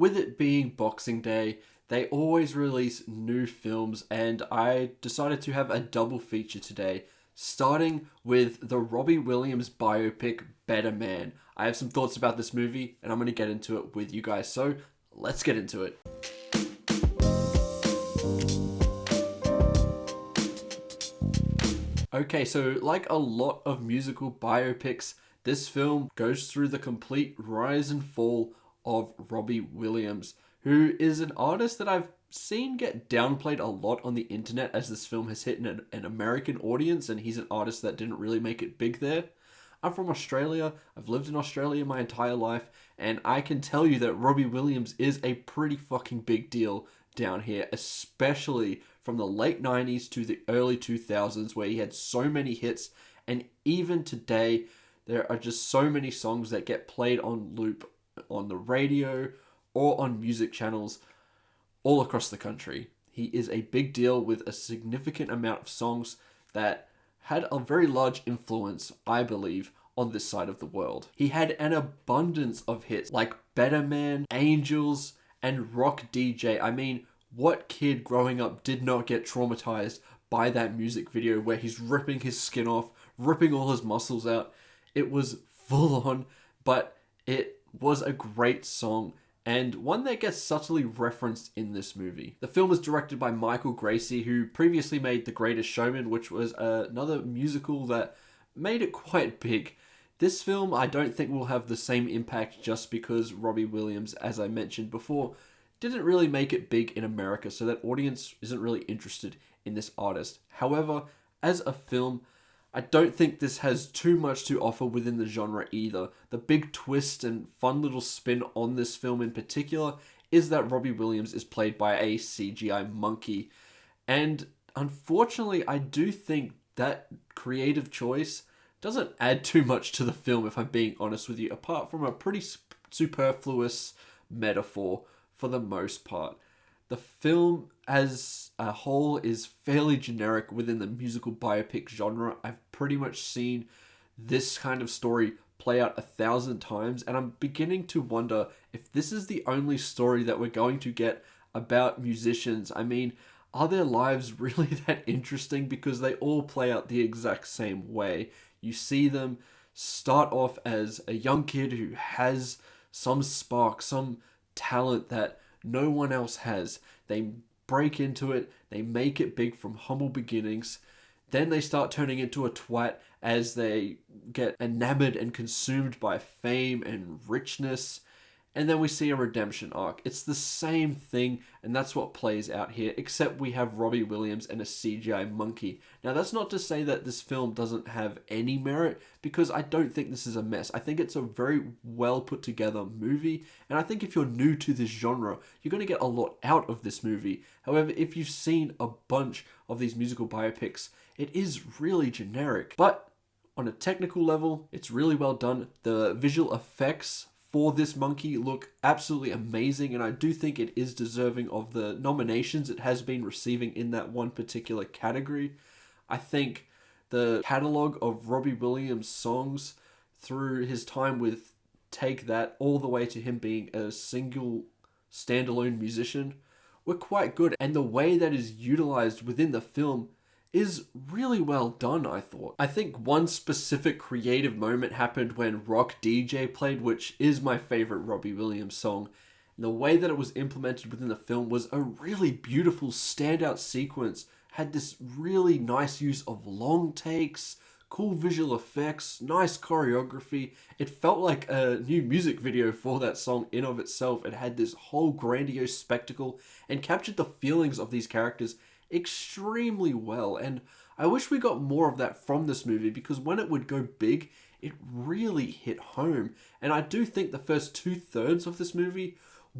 with it being Boxing Day, they always release new films, and I decided to have a double feature today, starting with the Robbie Williams biopic, Better Man. I have some thoughts about this movie, and I'm going to get into it with you guys, so let's get into it. Okay, so like a lot of musical biopics, this film goes through the complete rise and fall of Robbie Williams, who is an artist that I've seen get downplayed a lot on the internet as this film has hit an American audience, and he's an artist that didn't really make it big there. I'm from Australia, I've lived in Australia my entire life, and I can tell you that Robbie Williams is a pretty fucking big deal down here, especially from the late 90s to the early 2000s, where he had so many hits, and even today, there are just so many songs that get played on loop on the radio or on music channels all across the country. He is a big deal with a significant amount of songs that had a very large influence, I believe, on this side of the world. He had an abundance of hits like Better Man, Angels, and Rock DJ. I mean, what kid growing up did not get traumatized by that music video where he's ripping his skin off, ripping all his muscles out? It was full on, but it was a great song, and one that gets subtly referenced in this movie. The film was directed by Michael Gracie, who previously made The Greatest Showman, which was another musical that made it quite big. This film, I don't think will have the same impact just because Robbie Williams, as I mentioned before, didn't really make it big in America, so that audience isn't really interested in this artist. However, as a film, I don't think this has too much to offer within the genre either. The big twist and fun little spin on this film in particular is that Robbie Williams is played by a CGI monkey. And unfortunately, I do think that creative choice doesn't add too much to the film, if I'm being honest with you, apart from a pretty superfluous metaphor for the most part. The film as a whole is fairly generic within the musical biopic genre. I've pretty much seen this kind of story play out 1,000 times, and I'm beginning to wonder if this is the only story that we're going to get about musicians. I mean, are their lives really that interesting? Because they all play out the exact same way. You see them start off as a young kid who has some spark, some talent that no one else has. They break into it, they make it big from humble beginnings, then they start turning into a twat as they get enamored and consumed by fame and richness, and then we see a redemption arc. It's the same thing, and that's what plays out here, except we have Robbie Williams and a CGI monkey. Now, that's not to say that this film doesn't have any merit, because I don't think this is a mess. I think it's a very well put together movie, and I think if you're new to this genre, you're going to get a lot out of this movie. However, if you've seen a bunch of these musical biopics, it is really generic. But on a technical level, it's really well done. The visual effects for this monkey look absolutely amazing, and I do think it is deserving of the nominations it has been receiving in that one particular category. I think the catalogue of Robbie Williams songs through his time with Take That all the way to him being a single standalone musician were quite good, and the way that is utilized within the film is really well done, I thought. I think one specific creative moment happened when Rock DJ played, which is my favorite Robbie Williams song. And the way that it was implemented within the film was a really beautiful standout sequence. Had this really nice use of long takes, cool visual effects, nice choreography. It felt like a new music video for that song in of itself. It had this whole grandiose spectacle and captured the feelings of these characters extremely well, and I wish we got more of that from this movie, because when it would go big, it really hit home. And I do think the first 2/3 of this movie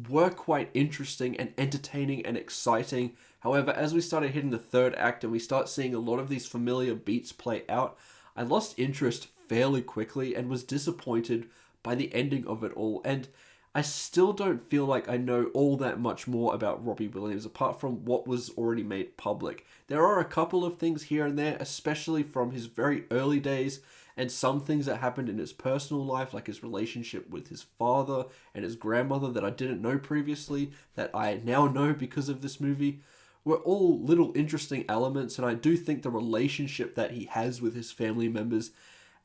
were quite interesting and entertaining and exciting. However, as we started hitting the third act and we start seeing a lot of these familiar beats play out, I lost interest fairly quickly and was disappointed by the ending of it all. And I still don't feel like I know all that much more about Robbie Williams apart from what was already made public. There are a couple of things here and there, especially from his very early days, and some things that happened in his personal life, like his relationship with his father and his grandmother that I didn't know previously, that I now know because of this movie, were all little interesting elements. And I do think the relationship that he has with his family members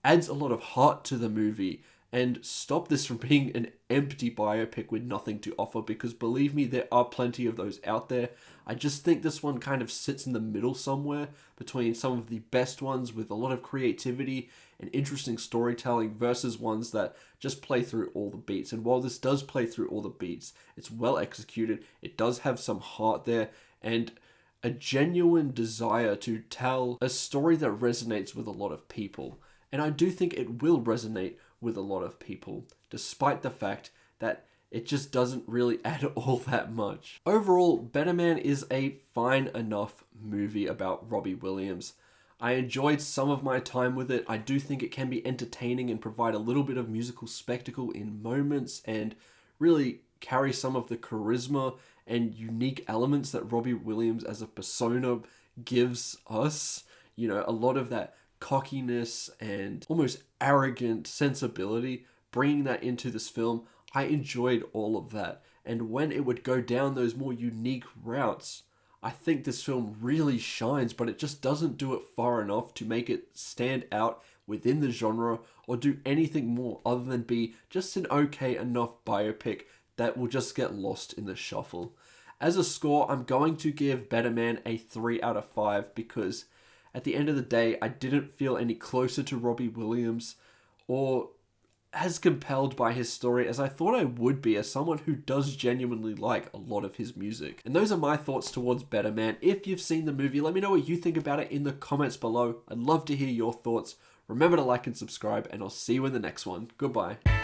adds a lot of heart to the movie and stop this from being an empty biopic with nothing to offer, because believe me, there are plenty of those out there. I just think this one kind of sits in the middle somewhere between some of the best ones with a lot of creativity and interesting storytelling versus ones that just play through all the beats. And while this does play through all the beats, it's well executed, it does have some heart there, and a genuine desire to tell a story that resonates with a lot of people. And I do think it will resonate with a lot of people, despite the fact that it just doesn't really add all that much. Overall, Better Man is a fine enough movie about Robbie Williams. I enjoyed some of my time with it. I do think it can be entertaining and provide a little bit of musical spectacle in moments and really carry some of the charisma and unique elements that Robbie Williams as a persona gives us. You know, a lot of that cockiness and almost arrogant sensibility, bringing that into this film, I enjoyed all of that. And when it would go down those more unique routes, I think this film really shines, but it just doesn't do it far enough to make it stand out within the genre or do anything more other than be just an okay enough biopic that will just get lost in the shuffle. As a score, I'm going to give Better Man a 3 out of 5 because at the end of the day, I didn't feel any closer to Robbie Williams or as compelled by his story as I thought I would be as someone who does genuinely like a lot of his music. And those are my thoughts towards Better Man. If you've seen the movie, let me know what you think about it in the comments below. I'd love to hear your thoughts. Remember to like and subscribe, and I'll see you in the next one. Goodbye.